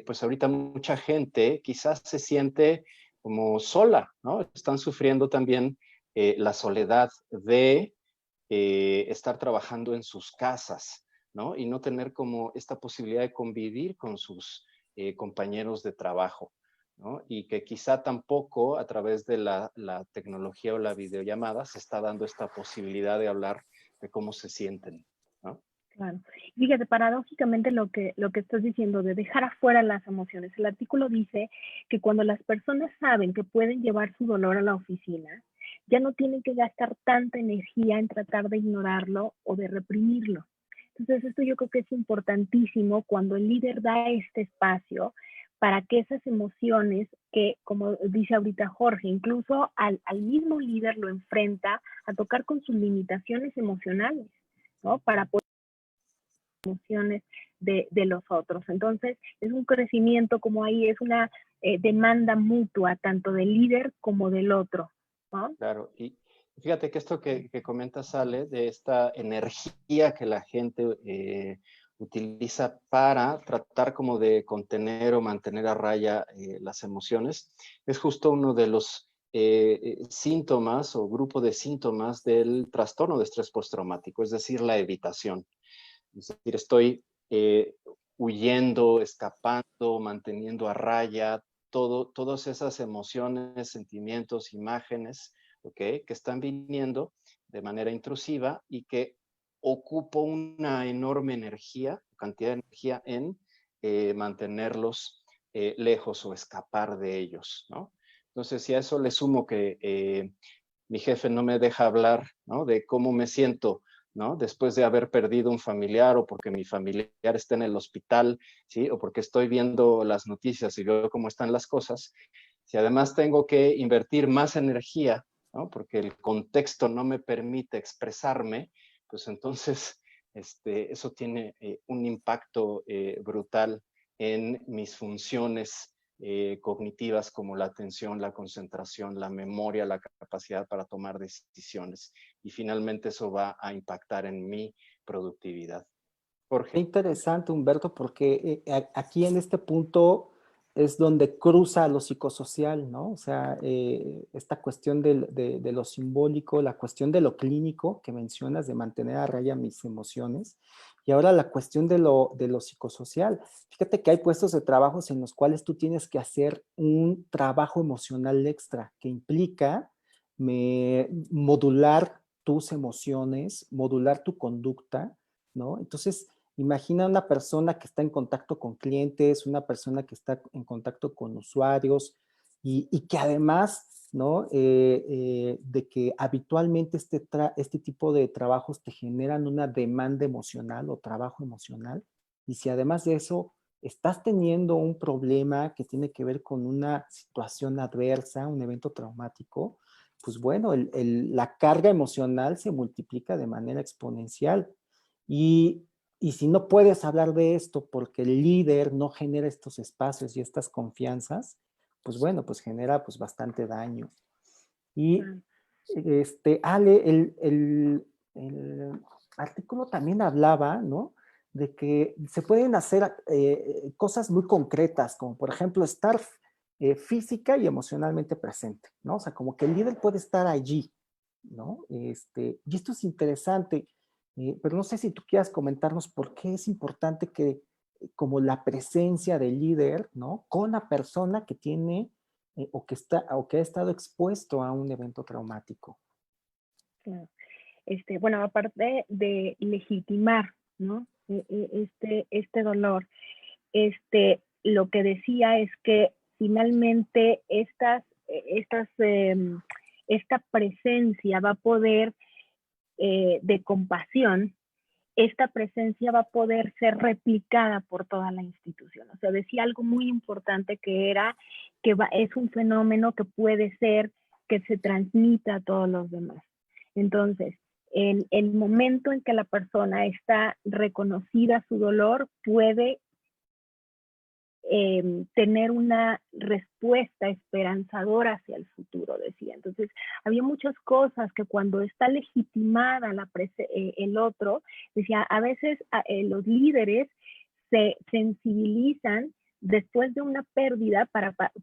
pues ahorita mucha gente quizás se siente como sola, ¿no? Están sufriendo también la soledad de estar trabajando en sus casas, ¿no? Y no tener como esta posibilidad de convivir con sus compañeros de trabajo, ¿no? Y que quizá tampoco a través de la tecnología o la videollamada se está dando esta posibilidad de hablar de cómo se sienten, ¿no? Claro. Fíjate, paradójicamente lo que estás diciendo de dejar afuera las emociones. El artículo dice que cuando las personas saben que pueden llevar su dolor a la oficina, ya no tienen que gastar tanta energía en tratar de ignorarlo o de reprimirlo. Entonces, esto yo creo que es importantísimo cuando el líder da este espacio para que esas emociones que, como dice ahorita Jorge, incluso al mismo líder lo enfrenta a tocar con sus limitaciones emocionales, ¿no? Para emociones de los otros. Entonces, es un crecimiento como ahí, es una demanda mutua, tanto del líder como del otro, ¿no? Claro, y fíjate que esto que comentas sale de esta energía que la gente utiliza para tratar como de contener o mantener a raya las emociones. Es justo uno de los síntomas o grupo de síntomas del trastorno de estrés postraumático, es decir, la evitación. Es decir, estoy huyendo, escapando, manteniendo a raya todas esas emociones, sentimientos, imágenes, ¿ok? Que están viniendo de manera intrusiva y que ocupo una enorme energía, cantidad de energía en mantenerlos lejos o escapar de ellos, ¿no? Entonces, si a eso le sumo que mi jefe no me deja hablar, ¿no? De cómo me siento, ¿no? Después de haber perdido un familiar o porque mi familiar está en el hospital, ¿sí? O porque estoy viendo las noticias y veo cómo están las cosas. Si además tengo que invertir más energía, ¿no? Porque el contexto no me permite expresarme, pues entonces eso tiene un impacto brutal en mis funciones cognitivas como la atención, la concentración, la memoria, la capacidad para tomar decisiones. Y finalmente eso va a impactar en mi productividad. Qué Jorge. interesante, Humberto, porque aquí en este punto es donde cruza lo psicosocial, ¿no? O sea, esta cuestión de lo simbólico, la cuestión de lo clínico que mencionas, de mantener a raya mis emociones, y ahora la cuestión de lo psicosocial. Fíjate que hay puestos de trabajo en los cuales tú tienes que hacer un trabajo emocional extra que implica modular tus emociones, modular tu conducta, ¿no? Entonces, imagina una persona que está en contacto con clientes, una persona que está en contacto con usuarios y que además, ¿no? De que habitualmente este tipo de trabajos te generan una demanda emocional o trabajo emocional. Y si además de eso estás teniendo un problema que tiene que ver con una situación adversa, un evento traumático, pues bueno, la carga emocional se multiplica de manera exponencial. Y y si no puedes hablar de esto porque el líder no genera estos espacios y estas confianzas, pues bueno, pues genera pues bastante daño. Y Ale, el artículo también hablaba, ¿no? De que se pueden hacer cosas muy concretas, como por ejemplo estar física y emocionalmente presente, ¿no? O sea, como que el líder puede estar allí, ¿no? Y esto es interesante, pero no sé si tú quieras comentarnos por qué es importante que como la presencia del líder, ¿no? Con la persona que tiene o que ha estado expuesto a un evento traumático. Claro. Bueno, aparte de legitimar, ¿no? Este dolor, lo que decía es que finalmente esta presencia va a poder de compasión, esta presencia va a poder ser replicada por toda la institución. O sea, decía algo muy importante que era que es un fenómeno que puede ser que se transmita a todos los demás. Entonces, el momento en que la persona está reconocida su dolor puede tener una respuesta esperanzadora hacia el futuro, decía. Entonces, había muchas cosas que cuando está legitimada el otro, decía, a veces los líderes se sensibilizan después de una pérdida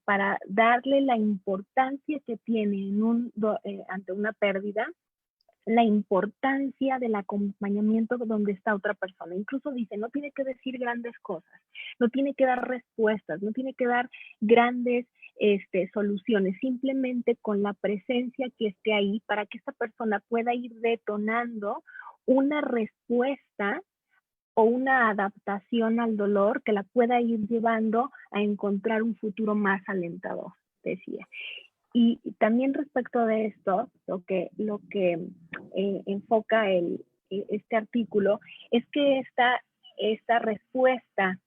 para darle la importancia que tiene ante una pérdida, la importancia del acompañamiento donde está otra persona. Incluso dice, no tiene que decir grandes cosas, no tiene que dar respuestas, no tiene que dar grandes soluciones, simplemente con la presencia que esté ahí para que esta persona pueda ir detonando una respuesta o una adaptación al dolor que la pueda ir llevando a encontrar un futuro más alentador, decía. Y también respecto de esto, lo que enfoca este artículo es que esta respuesta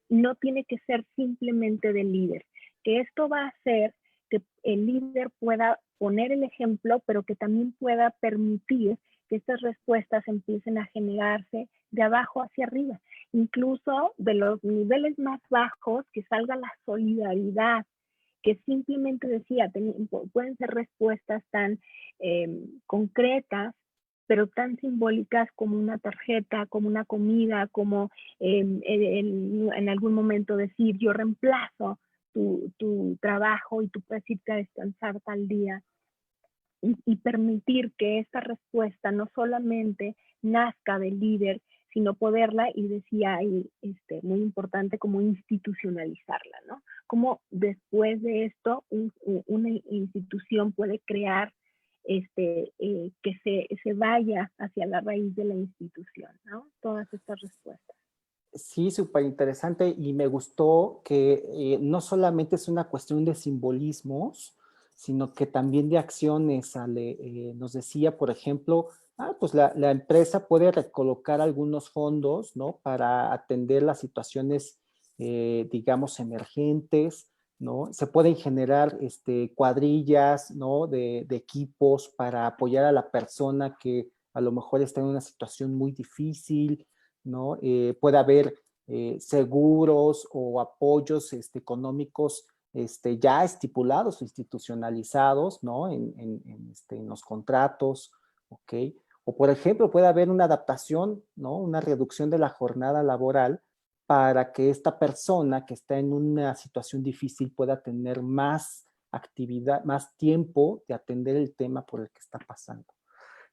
no tiene que ser simplemente del líder, que esto va a hacer que el líder pueda poner el ejemplo, pero que también pueda permitir que estas respuestas empiecen a generarse de abajo hacia arriba, incluso de los niveles más bajos, que salga la solidaridad, que simplemente decía, pueden ser respuestas tan concretas, pero tan simbólicas como una tarjeta, como una comida, como en algún momento decir, yo reemplazo tu trabajo y tú puedes irte a descansar tal día. Y permitir que esta respuesta no solamente nazca del líder, sino poderla, y decía ahí, muy importante, como institucionalizarla, ¿no? Como después de esto una institución puede crear que se vaya hacia la raíz de la institución, ¿no? Todas estas respuestas. Sí, súper interesante, y me gustó que no solamente es una cuestión de simbolismos, sino que también de acciones. Nos decía, por ejemplo, pues la empresa puede recolocar algunos fondos, ¿no? Para atender las situaciones, digamos, emergentes, ¿no? Se pueden generar cuadrillas, ¿no? De equipos para apoyar a la persona que a lo mejor está en una situación muy difícil, ¿no? Puede haber seguros o apoyos económicos ya estipulados o institucionalizados, ¿no? En los contratos, ¿ok? O, por ejemplo, puede haber una adaptación, ¿no? Una reducción de la jornada laboral para que esta persona que está en una situación difícil pueda tener más actividad, más tiempo de atender el tema por el que está pasando.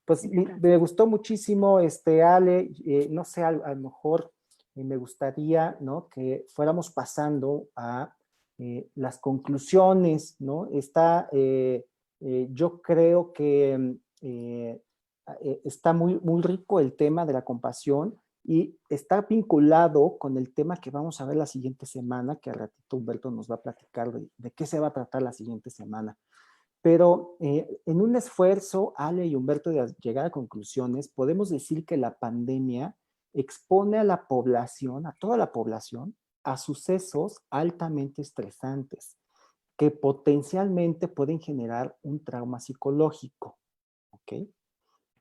Pues me gustó muchísimo, Ale, no sé, a lo mejor me gustaría, ¿no? Que fuéramos pasando a las conclusiones, ¿no? Yo creo que está muy, muy rico el tema de la compasión, y está vinculado con el tema que vamos a ver la siguiente semana, que al ratito Humberto nos va a platicar de qué se va a tratar la siguiente semana. Pero en un esfuerzo, Ale y Humberto, de llegar a conclusiones, podemos decir que la pandemia expone a la población, a toda la población, a sucesos altamente estresantes que potencialmente pueden generar un trauma psicológico. ¿Ok?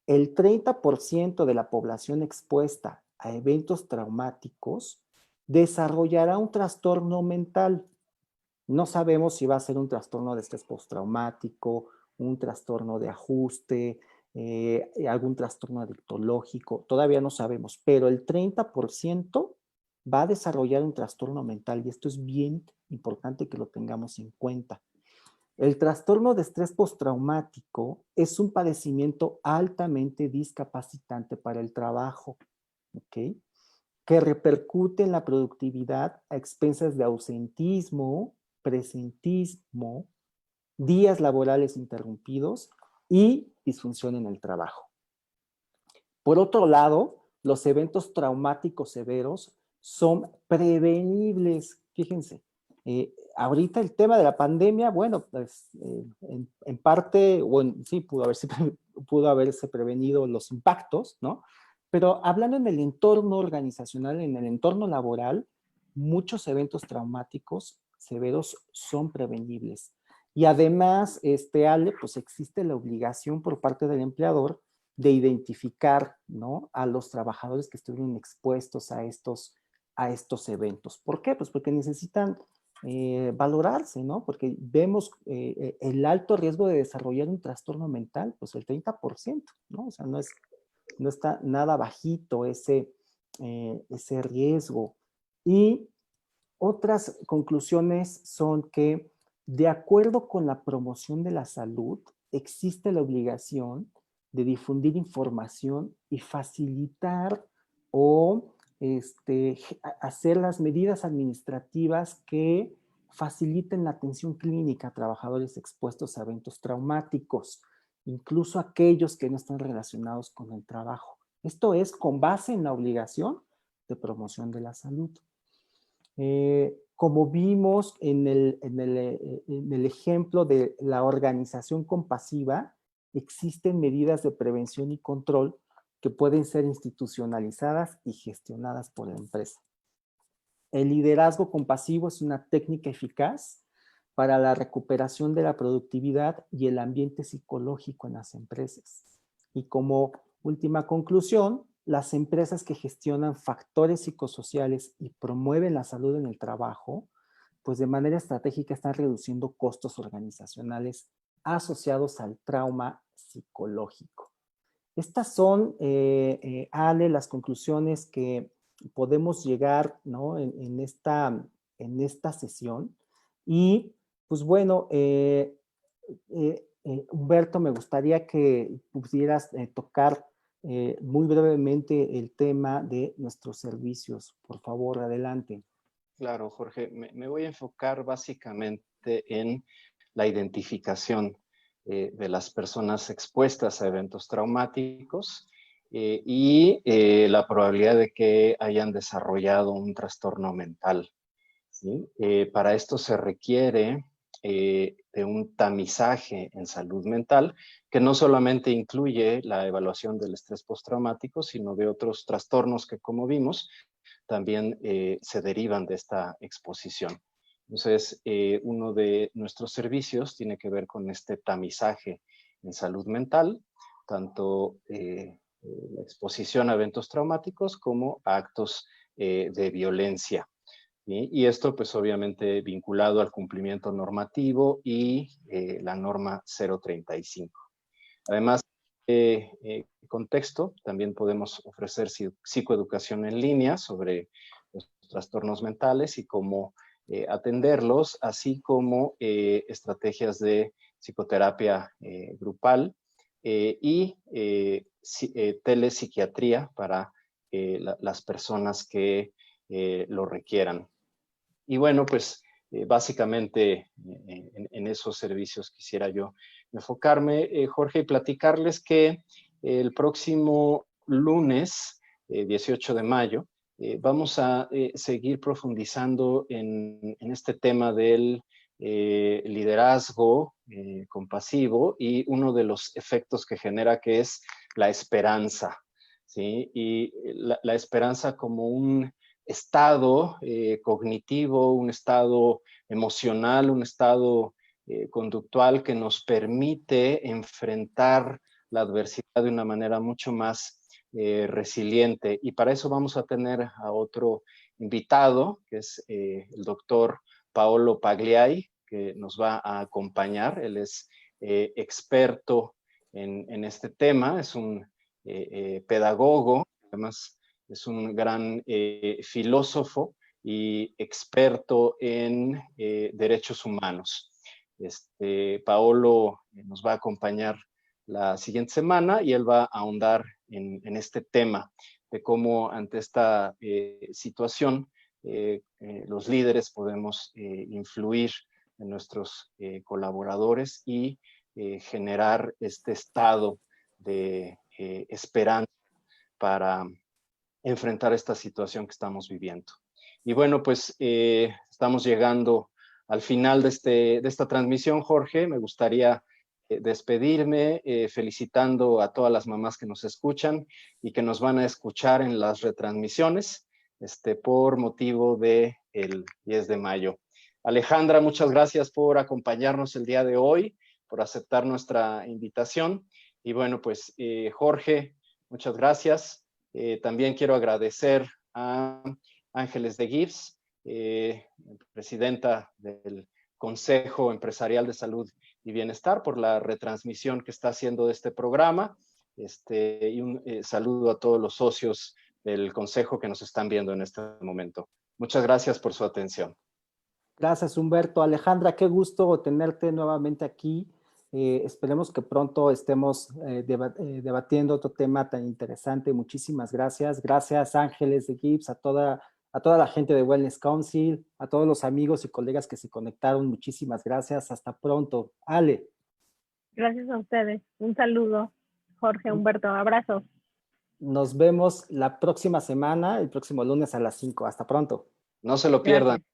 El 30% de la población expuesta a eventos traumáticos desarrollará un trastorno mental. No sabemos si va a ser un trastorno de estrés postraumático, un trastorno de ajuste, algún trastorno adictológico, todavía no sabemos, pero el 30% va a desarrollar un trastorno mental, y esto es bien importante que lo tengamos en cuenta. El trastorno de estrés postraumático es un padecimiento altamente discapacitante para el trabajo, ¿ok? Que repercute en la productividad a expensas de ausentismo, presentismo, días laborales interrumpidos y disfunción en el trabajo. Por otro lado, los eventos traumáticos severos son prevenibles. Fíjense, ahorita el tema de la pandemia, bueno, pues en parte, sí, pudo haberse prevenido los impactos, ¿no? Pero hablando en el entorno organizacional, en el entorno laboral, muchos eventos traumáticos severos son prevenibles. Y además, Ale, pues existe la obligación por parte del empleador de identificar, ¿no? A los trabajadores que estuvieron expuestos a estos eventos. ¿Por qué? Pues porque necesitan valorarse, ¿no? Porque vemos el alto riesgo de desarrollar un trastorno mental, pues el 30%, ¿no? O sea, no está nada bajito ese riesgo. Y otras conclusiones son que, de acuerdo con la promoción de la salud, existe la obligación de difundir información y facilitar o hacer las medidas administrativas que faciliten la atención clínica a trabajadores expuestos a eventos traumáticos, incluso aquellos que no están relacionados con el trabajo. Esto es con base en la obligación de promoción de la salud. Como vimos en el ejemplo de la organización compasiva, existen medidas de prevención y control que pueden ser institucionalizadas y gestionadas por la empresa. El liderazgo compasivo es una técnica eficaz para la recuperación de la productividad y el ambiente psicológico en las empresas. Y como última conclusión, las empresas que gestionan factores psicosociales y promueven la salud en el trabajo, pues de manera estratégica están reduciendo costos organizacionales asociados al trauma psicológico. Estas son, Ale, las conclusiones que podemos llegar, ¿no? en esta sesión. Y pues bueno, Humberto, me gustaría que pudieras tocar muy brevemente el tema de nuestros servicios. Por favor, adelante. Claro, Jorge, me voy a enfocar básicamente en la identificación de las personas expuestas a eventos traumáticos y la probabilidad de que hayan desarrollado un trastorno mental, ¿sí? Para esto se requiere de un tamizaje en salud mental que no solamente incluye la evaluación del estrés postraumático, sino de otros trastornos que, como vimos, también se derivan de esta exposición. Entonces, uno de nuestros servicios tiene que ver con este tamizaje en salud mental, tanto la exposición a eventos traumáticos como a actos de violencia. ¿Sí? Y esto, pues obviamente vinculado al cumplimiento normativo y la norma 035. Además, contexto, también podemos ofrecer psicoeducación en línea sobre los trastornos mentales y cómo atenderlos, así como estrategias de psicoterapia grupal y telepsiquiatría para las personas que lo requieran. Y bueno, pues básicamente en esos servicios quisiera yo enfocarme, Jorge, y platicarles que el próximo lunes, 18 de mayo, vamos a seguir profundizando en este tema del liderazgo compasivo y uno de los efectos que genera, que es la esperanza, ¿sí? Y la esperanza como un estado cognitivo, un estado emocional, un estado conductual que nos permite enfrentar la adversidad de una manera mucho más resiliente. Y para eso vamos a tener a otro invitado, que es el doctor Paolo Pagliai, que nos va a acompañar. Él es experto en este tema, es un pedagogo, además es un gran filósofo y experto en derechos humanos. Paolo nos va a acompañar la siguiente semana y él va a ahondar en este tema de cómo ante esta situación los líderes podemos influir en nuestros colaboradores y generar este estado de esperanza para enfrentar esta situación que estamos viviendo. Y bueno, pues estamos llegando al final de esta transmisión, Jorge. Me gustaría despedirme felicitando a todas las mamás que nos escuchan y que nos van a escuchar en las retransmisiones por motivo del 10 de mayo. Alejandra, muchas gracias por acompañarnos el día de hoy, por aceptar nuestra invitación. Y bueno, pues Jorge, muchas gracias. También quiero agradecer a Ángeles de Gibbs, presidenta del Consejo Empresarial de Salud y Bienestar, por la retransmisión que está haciendo de este programa. Y un saludo a todos los socios del Consejo que nos están viendo en este momento. Muchas gracias por su atención. Gracias, Humberto. Alejandra, qué gusto tenerte nuevamente aquí. Esperemos que pronto estemos debatiendo otro tema tan interesante. Muchísimas gracias. Gracias, Ángeles de Gibbs, a toda la gente de Wellness Council, a todos los amigos y colegas que se conectaron. Muchísimas gracias. Hasta pronto. Ale. Gracias a ustedes. Un saludo, Jorge, Humberto. Abrazos. Nos vemos la próxima semana, el próximo lunes a las 5. Hasta pronto. No se lo pierdan. Gracias.